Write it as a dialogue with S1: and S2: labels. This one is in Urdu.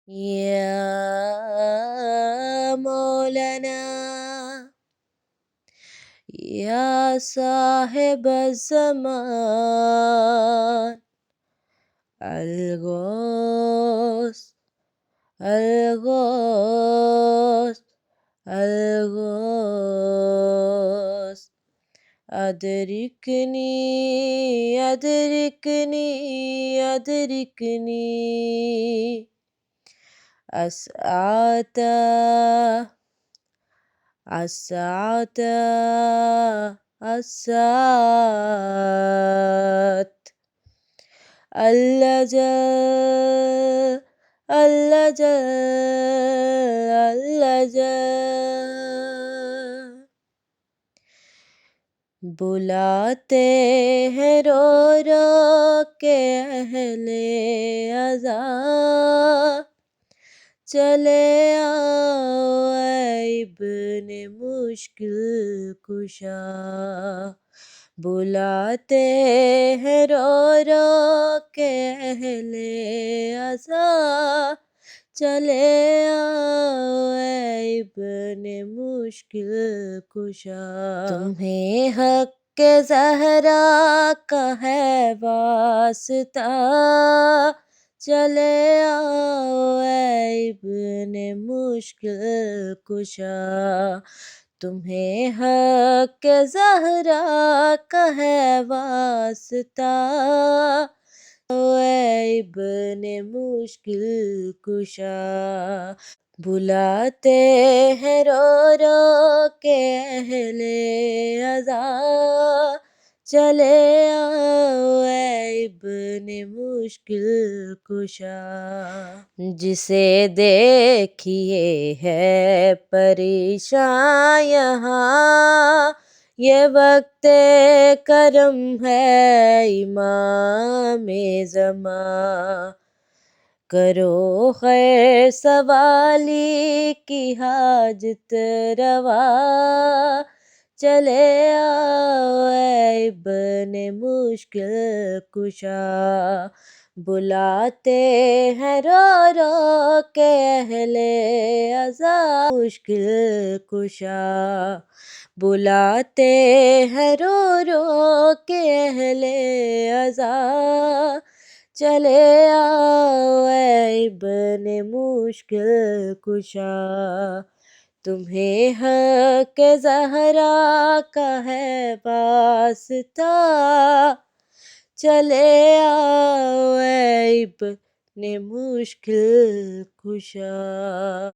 S1: يا مولانا يا صاحب الزمان الغوث الغوث الغوث أدركني أدركني أدركني أسعد أسعد أسعد اللجأ اللجأ اللجأ بلاتے ہیں رو رو کے اہل عزا چلے آؤ اے ابن مشکل کشا بلاتے ہیں رو رو کے اہل عزا چلے آؤ اے ابن مشکل کشا تمہیں حق کے زہرا کا ہے واسطہ چلے آؤ اے ابن مشکل کشا تمہیں حق کے زہرا کا ہے واسطہ اے ابن مشکل کشا بلاتے ہیں رو رو کے اہل عزا چلے آؤ اے ابن مشکل کشا جسے دیکھیے ہے پریشاں یہاں یہ وقت کرم ہے امام زمان کرو خیر سوالی کی حاجت روا چلے آؤ اے ابن مشکل کشا بلاتے ہیں رو رو کے اہل عزا مشکل کشا بلاتے ہیں رو رو کے اہل عزا چلے آؤ اے ابن مشکل کشا تمہیں حق کے زہرا کا ہے واسطہ چلے آؤ اے ابن مشکل کشا